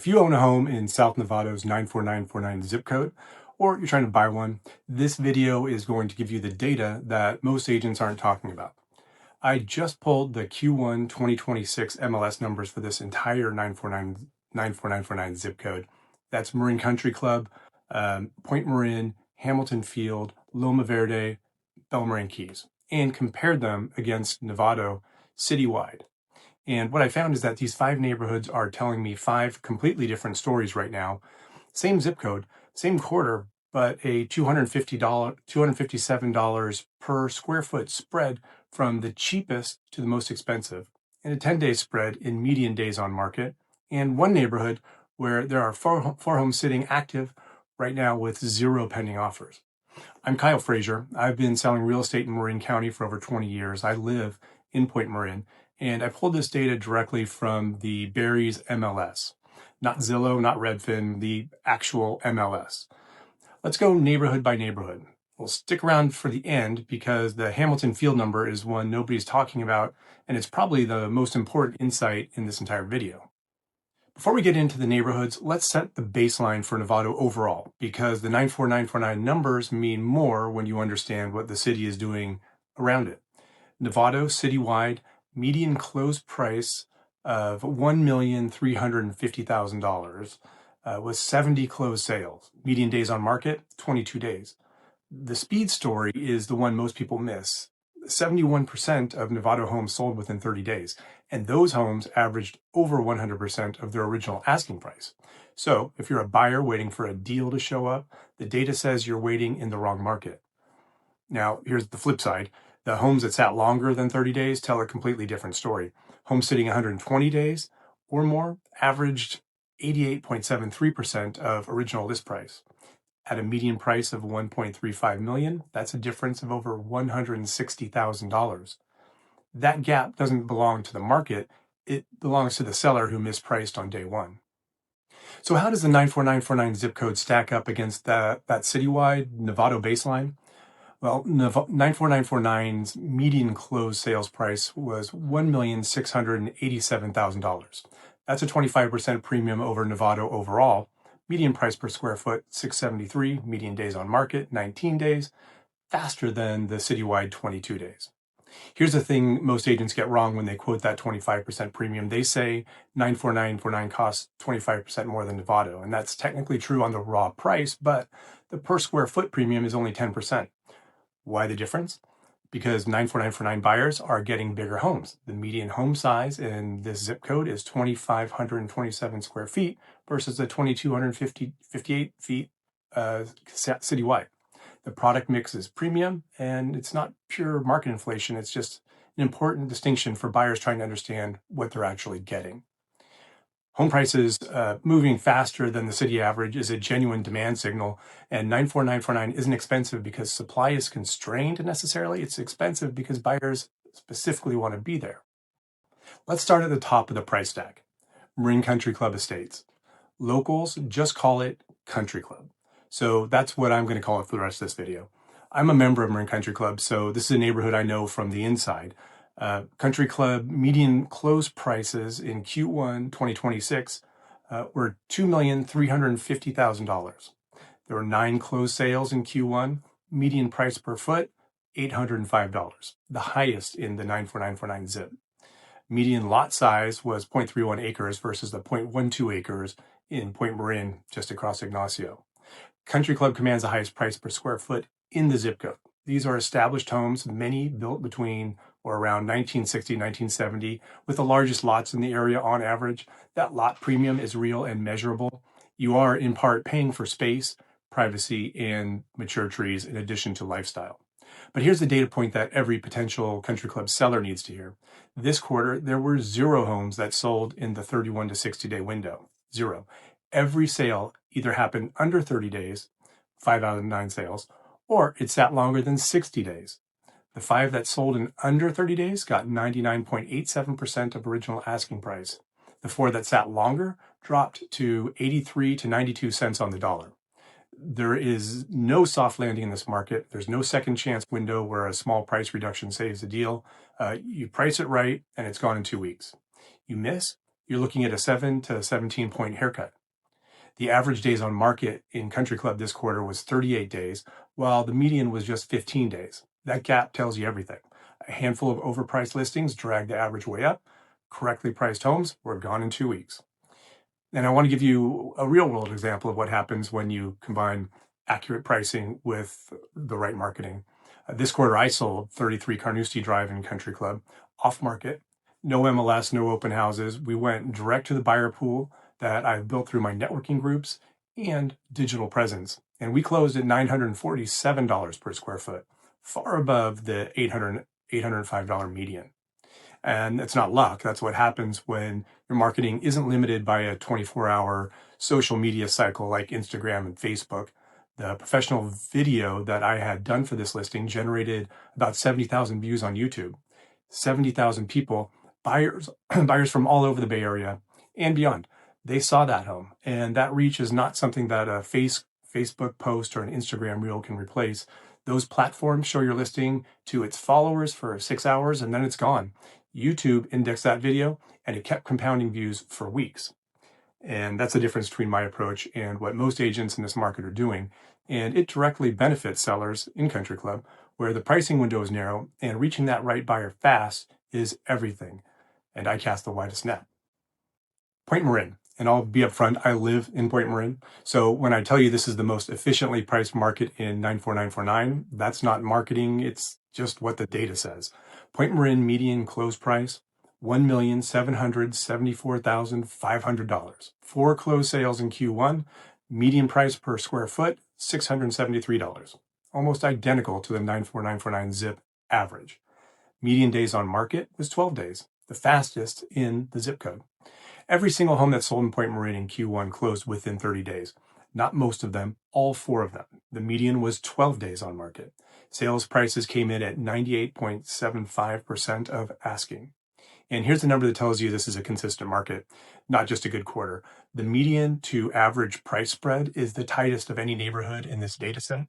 If you own a home in South Novato's 94949 zip code, or you're trying to buy one, this video is going to give you the data that most agents aren't talking about. I just pulled the Q1 2026 MLS numbers for this entire 94949 zip code. That's Marin Country Club, Pointe Marin, Hamilton Field, Loma Verde, Bel Marin Keys, and compared them against Novato Citywide. And what I found is that these 5 neighborhoods are telling me 5 completely different stories right now. Same zip code, same quarter, but a $257 per square foot spread from the cheapest to the most expensive, and a 10-day spread in median days on market, and one neighborhood where there are four homes sitting active right now with 0 pending offers. I'm Kyle Frazier. I've been selling real estate in Marin County for over 20 years. I live in Pointe Marin, and I pulled this data directly from the BAREIS MLS. Not Zillow, not Redfin, the actual MLS. Let's go neighborhood by neighborhood. We'll stick around for the end because the Hamilton Field number is one nobody's talking about, and it's probably the most important insight in this entire video. Before we get into the neighborhoods, let's set the baseline for Novato overall, because the 94949 numbers mean more when you understand what the city is doing around it. Novato Citywide median close price of $1,350,000 with 70 closed sales. Median days on market, 22 days. The speed story is the one most people miss. 71% of Novato homes sold within 30 days, and those homes averaged over 100% of their original asking price. So if you're a buyer waiting for a deal to show up, the data says you're waiting in the wrong market. Now, here's the flip side. The homes that sat longer than 30 days tell a completely different story. Homes sitting 120 days or more averaged 88.73% of original list price. At a median price of $1.35 million, that's a difference of over $160,000. That gap doesn't belong to the market, it belongs to the seller who mispriced on day one. So how does the 94949 zip code stack up against that citywide Novato baseline? Well, 94949's median closed sales price was $1,687,000. That's a 25% premium over Novato overall. Median price per square foot, $673. Median days on market, 19 days, faster than the citywide 22 days. Here's the thing most agents get wrong when they quote that 25% premium. They say 94949 costs 25% more than Novato, and that's technically true on the raw price, but the per square foot premium is only 10%. Why the difference? Because 94949 buyers are getting bigger homes. The median home size in this zip code is 2,527 square feet versus the 2,258 feet citywide. The product mix is premium, and it's not pure market inflation. It's just an important distinction for buyers trying to understand what they're actually getting. Home prices moving faster than the city average is a genuine demand signal, and 94949 isn't expensive because supply is constrained necessarily. It's expensive because buyers specifically want to be there. Let's start at the top of the price stack. Marin Country Club Estates. Locals just call it Country Club. So that's what I'm going to call it for the rest of this video. I'm a member of Marin Country Club, so this is a neighborhood I know from the inside. Country Club median close prices in Q1 2026 were $2,350,000. There were 9 closed sales in Q1. Median price per foot, $805, the highest in the 94949 zip. Median lot size was 0.31 acres versus the 0.12 acres in Pointe Marin, just across Ignacio. Country Club commands the highest price per square foot in the zip code. These are established homes, many built between or around 1960 and 1970, with the largest lots in the area on average. That lot premium is real and measurable. You are, in part, paying for space, privacy, and mature trees in addition to lifestyle. But here's the data point that every potential Country Club seller needs to hear. This quarter, there were 0 homes that sold in the 31 to 60-day window. 0. Every sale either happened under 30 days, 5 out of 9 sales, or it sat longer than 60 days. The 5 that sold in under 30 days got 99.87% of original asking price. The 4 that sat longer dropped to 83 to 92 cents on the dollar. There is no soft landing in this market. There's no second chance window where a small price reduction saves the deal. You price it right and it's gone in 2 weeks. You miss, you're looking at a 7 to 17 point haircut. The average days on market in Country Club this quarter was 38 days, while the median was just 15 days. That gap tells you everything. A handful of overpriced listings dragged the average way up. Correctly priced homes were gone in 2 weeks. And I want to give you a real world example of what happens when you combine accurate pricing with the right marketing. This quarter, I sold 33 Carnoustie Drive in Country Club, off market, no MLS, no open houses. We went direct to the buyer pool that I've built through my networking groups and digital presence. And we closed at $947 per square foot, far above the $805 median. And it's not luck. That's what happens when your marketing isn't limited by a 24-hour social media cycle like Instagram and Facebook. The professional video that I had done for this listing generated about 70,000 views on YouTube. 70,000 people, buyers from all over the Bay Area and beyond. They saw that home. And that reach is not something that a Facebook post or an Instagram reel can replace. Those platforms show your listing to its followers for 6 hours and then it's gone. YouTube indexed that video and it kept compounding views for weeks. And that's the difference between my approach and what most agents in this market are doing. And it directly benefits sellers in Country Club, where the pricing window is narrow and reaching that right buyer fast is everything. And I cast the widest net. Pointe Marin. And I'll be upfront, I live in Pointe Marin. So when I tell you this is the most efficiently priced market in 94949, that's not marketing, it's just what the data says. Pointe Marin median close price, $1,774,500. 4 closed sales in Q1, median price per square foot, $673. Almost identical to the 94949 zip average. Median days on market was 12 days, the fastest in the zip code. Every single home that sold in Pointe Marin in Q1 closed within 30 days. Not most of them, all 4 of them. The median was 12 days on market. Sales prices came in at 98.75% of asking. And here's the number that tells you this is a consistent market, not just a good quarter. The median to average price spread is the tightest of any neighborhood in this data set.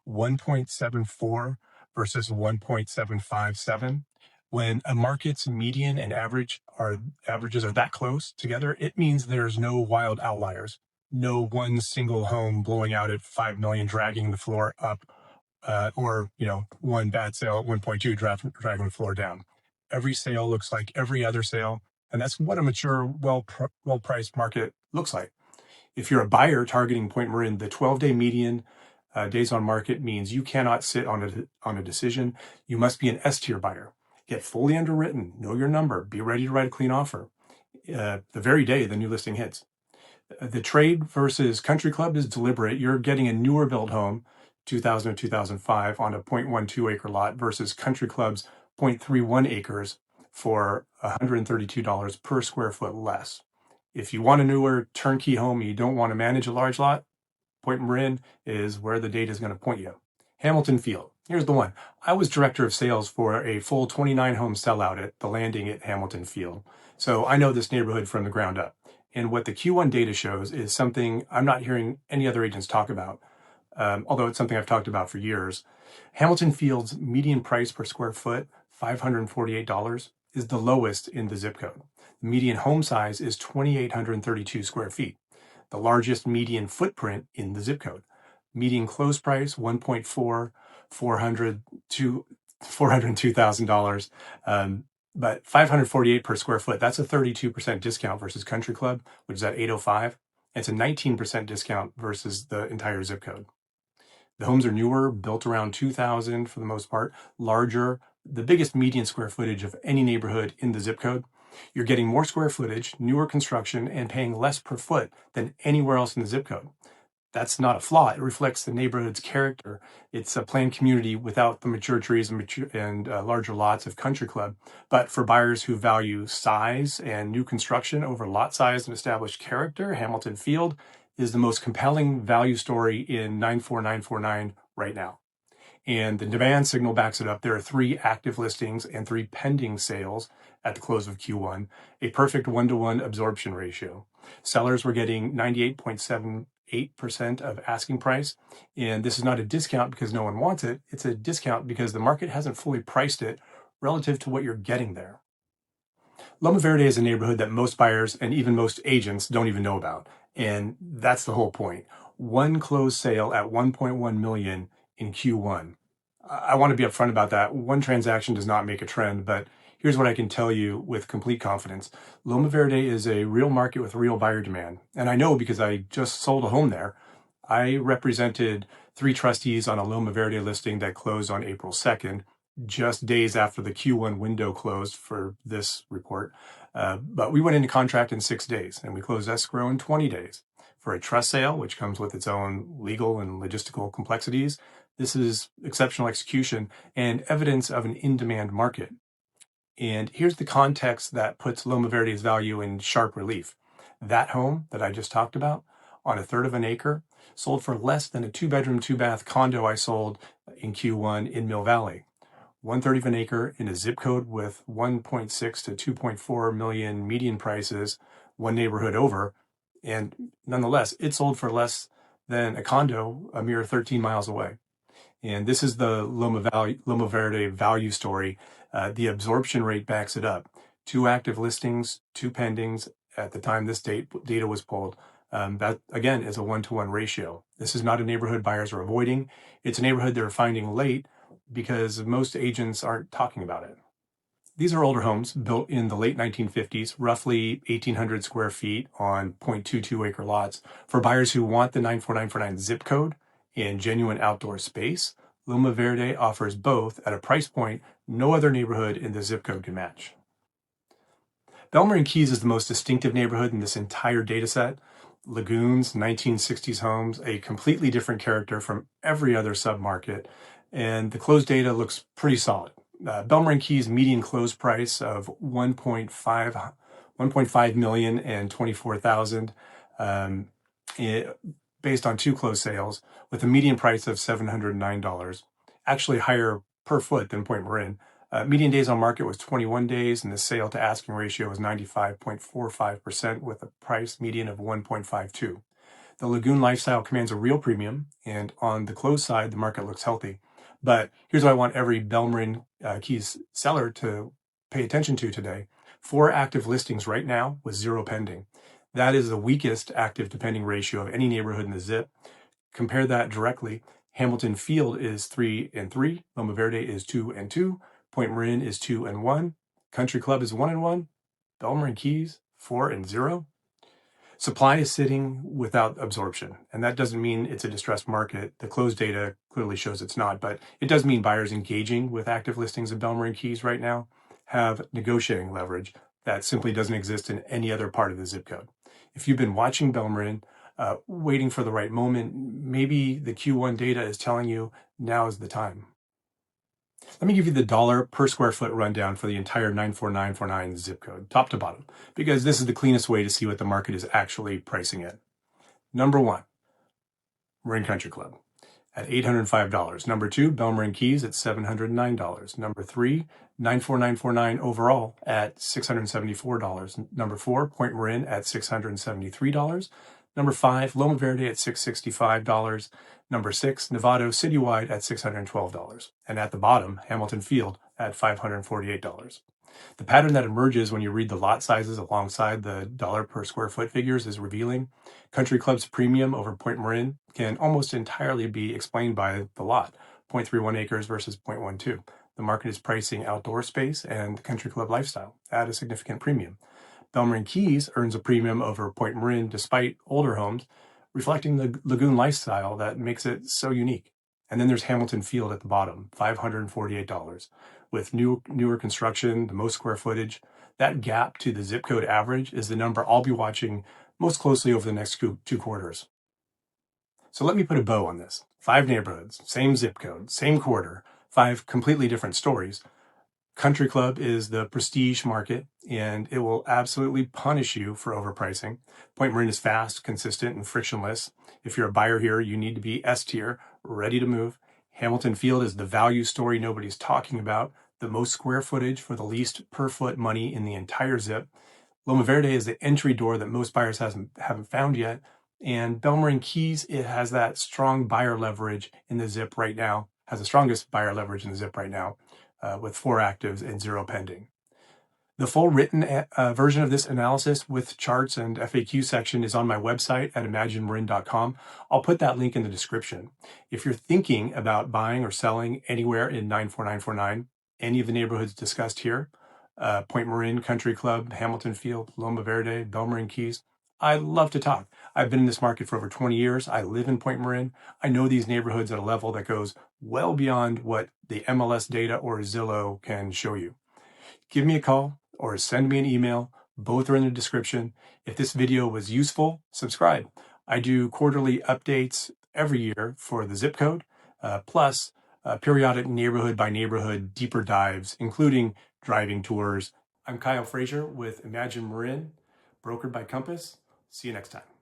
1.74 versus 1.757. When a market's median and averages are that close together, it means there's no wild outliers. No one single home blowing out at 5 million, dragging the floor up, or one bad sale at 1.2 dragging the floor down. Every sale looks like every other sale, and that's what a mature, well-priced market looks like. If you're a buyer targeting Pointe Marin, the 12-day median days on market means you cannot sit on a decision. You must be an S-tier buyer. Get fully underwritten, know your number, be ready to write a clean offer the very day the new listing hits. The trade versus Country Club is deliberate. You're getting a newer built home, 2000 or 2005, on a 0.12 acre lot versus Country Club's 0.31 acres for $132 per square foot less. If you want a newer turnkey home and you don't want to manage a large lot, Pointe Marin is where the data is going to point you. Hamilton Field. Here's the one. I was director of sales for a full 29 home sellout at the Landing at Hamilton Field. So I know this neighborhood from the ground up. And what the Q1 data shows is something I'm not hearing any other agents talk about, although it's something I've talked about for years. Hamilton Field's median price per square foot, $548, is the lowest in the zip code. The median home size is 2,832 square feet, the largest median footprint in the zip code. Median close price, $402,000, but $548 per square foot. That's a 32% discount versus Country Club, which is at $805. It's a 19% discount versus the entire zip code. The homes are newer, built around 2000 for the most part, larger, the biggest median square footage of any neighborhood in the zip code. You're getting more square footage, newer construction, and paying less per foot than anywhere else in the zip code. That's not a flaw. It reflects the neighborhood's character. It's a planned community without the mature trees and larger lots of Country Club. But for buyers who value size and new construction over lot size and established character, Hamilton Field is the most compelling value story in 94949 right now. And the demand signal backs it up. There are 3 active listings and 3 pending sales at the close of Q1, a perfect 1-to-1 absorption ratio. Sellers were getting 98.78% of asking price. And this is not a discount because no one wants it. It's a discount because the market hasn't fully priced it relative to what you're getting there. Loma Verde is a neighborhood that most buyers and even most agents don't even know about. And that's the whole point. One closed sale at 1.1 million in Q1. I want to be upfront about that. One transaction does not make a trend, but here's what I can tell you with complete confidence. Loma Verde is a real market with real buyer demand. And I know because I just sold a home there. I represented 3 trustees on a Loma Verde listing that closed on April 2nd, just days after the Q1 window closed for this report. But we went into contract in 6 days and we closed escrow in 20 days. For a trust sale, which comes with its own legal and logistical complexities, this is exceptional execution and evidence of an in-demand market. And here's the context that puts Loma Verde's value in sharp relief. That home that I just talked about, on a third of an acre, sold for less than a 2-bedroom, 2-bath condo I sold in Q1 in Mill Valley. 1/3 of an acre in a zip code with 1.6 to 2.4 million median prices, one neighborhood over, and nonetheless, it sold for less than a condo a mere 13 miles away. And this is the Loma Verde value story. The absorption rate backs it up. 2 active listings, 2 pendings at the time this data was pulled. That, again, is a 1-to-1 ratio. This is not a neighborhood buyers are avoiding. It's a neighborhood they're finding late because most agents aren't talking about it. These are older homes built in the late 1950s, roughly 1,800 square feet on 0.22 acre lots. For buyers who want the 94949 zip code and genuine outdoor space, Loma Verde offers both at a price point no other neighborhood in the zip code can match. Bel Marin Keys is the most distinctive neighborhood in this entire data set. Lagoons, 1960s homes, a completely different character from every other submarket, and the closed data looks pretty solid. Bel Marin Keys median close price of 1.5 million and 24,000 based on 2 closed sales, with a median price of $709, actually higher per foot than Pointe Marin. Median days on market was 21 days, and the sale to asking ratio was 95.45% with a price median of 1.52. The lagoon lifestyle commands a real premium, and on the closed side, the market looks healthy. But here's what I want every Bel Marin Keys seller to pay attention to today. 4 active listings right now with 0 pending. That is the weakest active to pending ratio of any neighborhood in the zip. Compare that directly. Hamilton Field is 3-3. Loma Verde is 2-2. Pointe Marin is 2-1. Country Club is 1-1. Bel Marin Keys 4-0. Supply is sitting without absorption, and that doesn't mean it's a distressed market. The closed data clearly shows it's not, but it does mean buyers engaging with active listings of Bel Marin Keys right now have negotiating leverage that simply doesn't exist in any other part of the zip code. If you've been watching Bel Marin, waiting for the right moment, maybe the Q1 data is telling you now is the time. Let me give you the dollar per square foot rundown for the entire 94949 zip code, top to bottom, because this is the cleanest way to see what the market is actually pricing in. Number 1, Marin Country Club at $805. Number 2, Bel Marin Keys at $709. Number 3, 94949 overall at $674. Number 4, Pointe Marin at $673. Number 5, Loma Verde at $665. Number 6, Novato Citywide at $612. And at the bottom, Hamilton Field at $548. The pattern that emerges when you read the lot sizes alongside the dollar per square foot figures is revealing. Country Club's premium over Pointe Marin can almost entirely be explained by the lot, 0.31 acres versus 0.12. The market is pricing outdoor space and the Country Club lifestyle at a significant premium. Bel Marin Keys earns a premium over Pointe Marin despite older homes, reflecting the lagoon lifestyle that makes it so unique. And then there's Hamilton Field at the bottom, $548. With newer construction, the most square footage, that gap to the zip code average is the number I'll be watching most closely over the next 2 quarters. So let me put a bow on this. 5 neighborhoods, same zip code, same quarter, 5 completely different stories. Country Club is the prestige market, and it will absolutely punish you for overpricing. Pointe Marin is fast, consistent, and frictionless. If you're a buyer here, you need to be S tier, ready to move. Hamilton Field is the value story nobody's talking about, the most square footage for the least per foot money in the entire zip. Loma Verde is the entry door that most buyers haven't found yet. And Bel Marin Keys, it has that strong buyer leverage in the zip right now, has the strongest buyer leverage in the zip right now, with 4 actives and 0 pending. The full written version of this analysis with charts and FAQ section is on my website at imaginemarin.com. I'll put that link in the description. If you're thinking about buying or selling anywhere in 94949, any of the neighborhoods discussed here, Pointe Marin Country Club, Hamilton Field, Loma Verde, Bel Marin Keys, I'd love to talk. I've been in this market for over 20 years. I live in Pointe Marin. I know these neighborhoods at a level that goes well beyond what the MLS data or Zillow can show you. Give me a call or send me an email. Both are in the description. If this video was useful, subscribe. I do quarterly updates every year for the zip code, plus periodic neighborhood by neighborhood deeper dives, including driving tours. I'm Kyle Frazier with Imagine Marin, brokered by Compass. See you next time.